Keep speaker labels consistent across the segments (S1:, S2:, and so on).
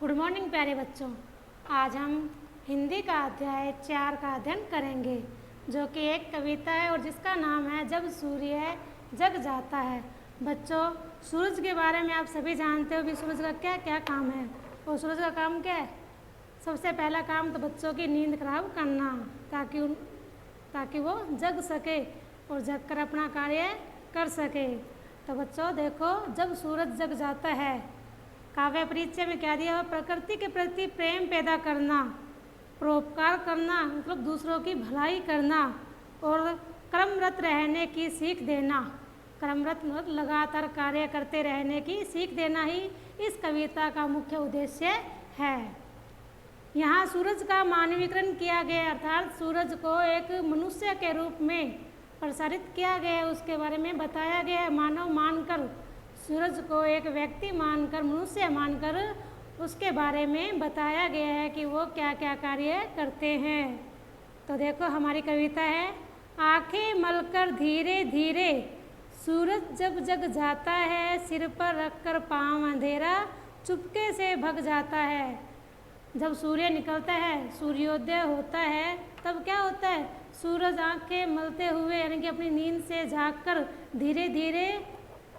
S1: Good morning प्यारे बच्चों। आज हम हिंदी का अध्याय 4 का अध्ययन करेंगे, जो कि एक कविता है और जिसका नाम है जब सूर्य जग जाता है। बच्चों, सूरज के बारे में आप सभी जानते हो कि सूरज का क्या क्या काम है। और सूरज का काम क्या है? सबसे पहला काम तो बच्चों की नींद खराब करना, ताकि वो जग सके और जग कर अपना कार्य कर सके। तो बच्चों देखो, जब सूरज जग जाता है, काव्य परिचय में क्या दिया हुआ? प्रकृति के प्रति प्रेम पैदा करना, परोपकार करना मतलब दूसरों की भलाई करना और कर्मरत रहने की सीख देना। कर्मरत मतलब लगातार कार्य करते रहने की सीख देना ही इस कविता का मुख्य उद्देश्य है। यहाँ सूरज का मानवीकरण किया गया, अर्थात सूरज को एक मनुष्य के रूप में प्रसारित किया गया है, उसके बारे में बताया गया है। मानव मानकर, सूरज को एक व्यक्ति मानकर, मनुष्य मानकर उसके बारे में बताया गया है कि वो क्या क्या कार्य करते हैं। तो देखो हमारी कविता है, आंखें मलकर धीरे धीरे सूरज जब जग जाता है, सिर पर रखकर पाँव अंधेरा चुपके से भग जाता है। जब सूर्य निकलता है, सूर्योदय होता है, तब क्या होता है? सूरज आंखें मलते हुए यानी कि अपनी नींद से जागकर धीरे धीरे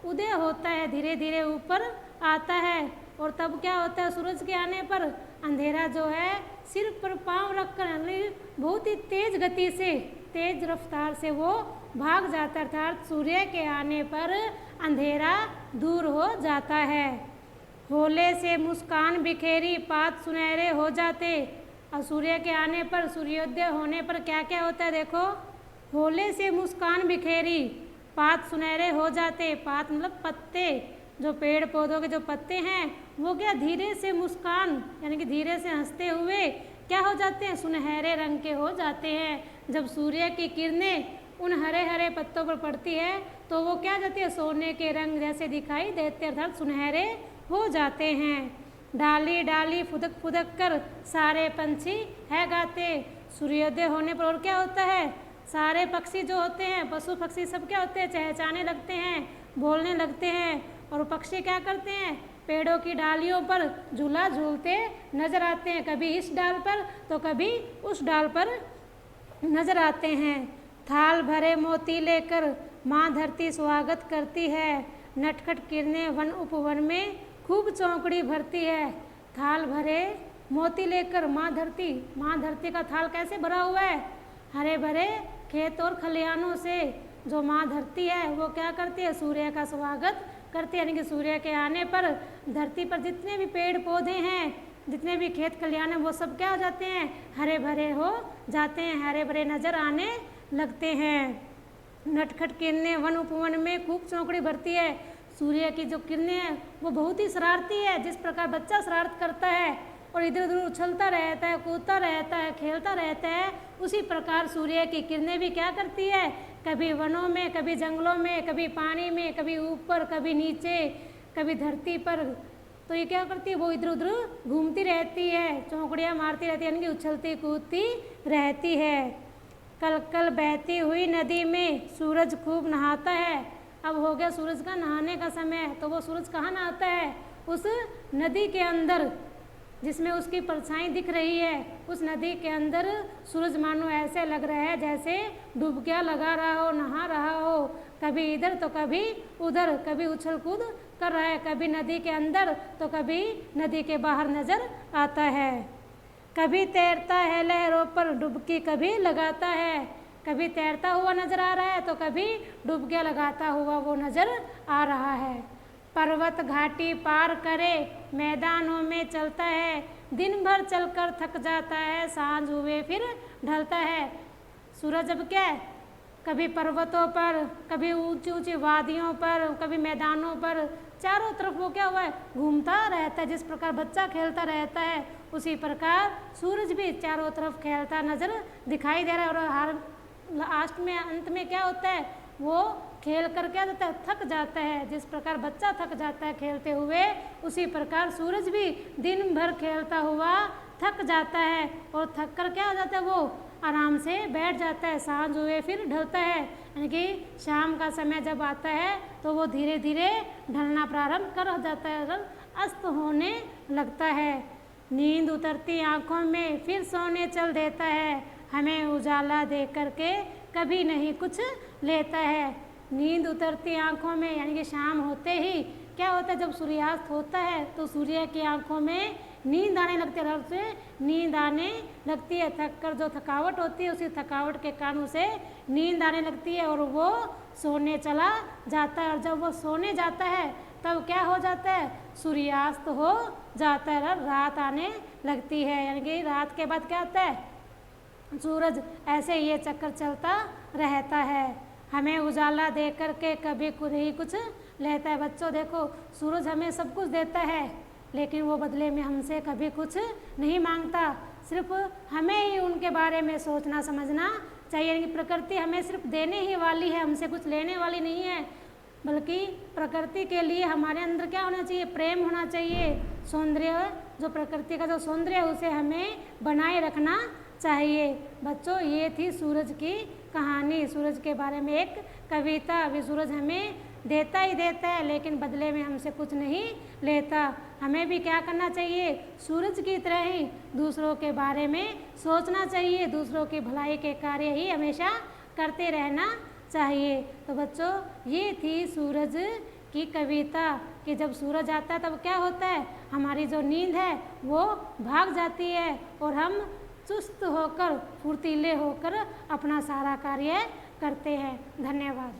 S1: उदय होता है, धीरे धीरे ऊपर आता है। और तब क्या होता है? सूरज के आने पर अंधेरा जो है सिर पर पाँव रखकर बहुत ही तेज गति से, तेज रफ्तार से वो भाग जाता है, अर्थात सूर्य के आने पर अंधेरा दूर हो जाता है। होले से मुस्कान बिखेरी पात सुनहरे हो जाते। और सूर्य के आने पर, सूर्योदय होने पर क्या क्या होता है? देखो, होले से मुस्कान बिखेरी पात सुनहरे हो जाते। पात मतलब पत्ते, जो पेड़ पौधों के जो पत्ते हैं वो क्या धीरे से मुस्कान यानी कि धीरे से हंसते हुए क्या हो जाते हैं? सुनहरे रंग के हो जाते हैं। जब सूर्य की किरणें उन हरे हरे पत्तों पर पड़ती है तो वो क्या जाती है? सोने के रंग जैसे दिखाई देते, अर्थात सुनहरे हो जाते हैं। डाली डाली फुदक फुदक कर सारे पंछी है गाते। सूर्योदय होने पर और क्या होता है? सारे पक्षी जो होते हैं, पशु पक्षी सब क्या होते हैं? चहचहाने लगते हैं, बोलने लगते हैं। और पक्षी क्या करते हैं? पेड़ों की डालियों पर झूला झूलते नजर आते हैं, कभी इस डाल पर तो कभी उस डाल पर नजर आते हैं। थाल भरे मोती लेकर माँ धरती स्वागत करती है, नटखट किरणें वन उपवन में खूब चौकड़ी भरती है। थाल भरे मोती लेकर माँ धरती का थाल कैसे भरा हुआ है? हरे भरे खेत और खलिहानों से जो माँ धरती है वो क्या करती है? सूर्य का स्वागत करती है। यानी कि सूर्य के आने पर धरती पर जितने भी पेड़ पौधे हैं, जितने भी खेत खलिहान हैं, वो सब क्या हो जाते हैं? हरे भरे हो जाते हैं, हरे भरे नजर आने लगते हैं। नटखट किरणें वन उपवन में खूब चौकड़ी भरती है। सूर्य की जो किरणें हैं वो बहुत ही शरारती है। जिस प्रकार बच्चा शरारत करता है और इधर उधर उछलता रहता है, कूदता रहता है, खेलता रहता है, उसी प्रकार सूर्य की किरणें भी क्या करती है? कभी वनों में, कभी जंगलों में, कभी पानी में, कभी ऊपर, कभी नीचे, कभी धरती पर। तो ये क्या करती है? वो इधर उधर घूमती रहती है, चौकड़ियाँ मारती रहती है, यानी कि उछलती कूदती रहती है। कल कल बहती हुई नदी में सूरज खूब नहाता है। अब हो गया सूरज का नहाने का समय, तो वो सूरज कहाँ नहाता है? उस नदी के अंदर जिसमें उसकी परछाई दिख रही है, उस नदी के अंदर सूरज मानो ऐसे लग रहा है जैसे डुबकियाँ लगा रहा हो, नहा रहा हो, कभी इधर तो कभी उधर, कभी उछल कूद कर रहा है, कभी नदी के अंदर तो कभी नदी के बाहर नजर आता है। कभी तैरता है लहरों पर डुबकी कभी लगाता है। कभी तैरता हुआ नजर आ रहा है तो कभी डुबकियाँ लगाता हुआ वो नजर आ रहा है। पर्वत घाटी पार करे मैदानों में चलता है, दिन भर चलकर थक जाता है, सांझ हुए फिर ढलता है। सूरज अब क्या है? कभी पर्वतों पर, कभी ऊंची ऊंची वादियों पर, कभी मैदानों पर, चारों तरफ वो क्या हुआ है? घूमता रहता है। जिस प्रकार बच्चा खेलता रहता है उसी प्रकार सूरज भी चारों तरफ खेलता नजर दिखाई दे रहा है। और हर लास्ट में, अंत में क्या होता है? वो खेल कर क्या जाता है? थक जाता है। जिस प्रकार बच्चा थक जाता है खेलते हुए, उसी प्रकार सूरज भी दिन भर खेलता हुआ थक जाता है और थक कर क्या हो जाता है? वो आराम से बैठ जाता है, सांझ हुए फिर ढलता है। यानी कि शाम का समय जब आता है तो वो धीरे धीरे ढलना प्रारंभ कर जाता है, अस्त होने लगता है। नींद उतरती आँखों में फिर सोने चल देता है, हमें उजाला दे करके कभी नहीं कुछ लेता है। नींद उतरती आँखों में यानी कि शाम होते ही क्या होता है, जब सूर्यास्त होता है तो सूर्य की आँखों में नींद आने लगती है, रब से नींद आने लगती है। थक कर जो थकावट होती है उसी थकावट के कारण उसे नींद आने लगती है और वो सोने चला जाता है। और जब वो सोने जाता है तब क्या हो जाता है, सूर्यास्त हो जाता है और रात आने लगती है। यानी कि रात के बाद क्या होता है, सूरज ऐसे ये चक्कर चलता रहता है, हमें उजाला दे करके कभी नहीं कुछ लेता है। बच्चों देखो, सूरज हमें सब कुछ देता है लेकिन वो बदले में हमसे कभी कुछ नहीं मांगता। सिर्फ हमें ही उनके बारे में सोचना समझना चाहिए। यानी कि प्रकृति हमें सिर्फ देने ही वाली है, हमसे कुछ लेने वाली नहीं है। बल्कि प्रकृति के लिए हमारे अंदर क्या होना चाहिए, प्रेम होना चाहिए। सौंदर्य, जो प्रकृति का जो सौंदर्य है उसे हमें बनाए रखना चाहिए। बच्चों ये थी सूरज की कहानी, सूरज के बारे में एक कविता। अभी सूरज हमें देता ही देता है लेकिन बदले में हमसे कुछ नहीं लेता। हमें भी क्या करना चाहिए, सूरज की तरह ही दूसरों के बारे में सोचना चाहिए, दूसरों की भलाई के कार्य ही हमेशा करते रहना चाहिए। तो बच्चों ये थी सूरज की कविता कि जब सूरज आता है तब क्या होता है, हमारी जो नींद है वो भाग जाती है और हम चुस्त होकर फुर्तीले होकर अपना सारा कार्य करते हैं। धन्यवाद।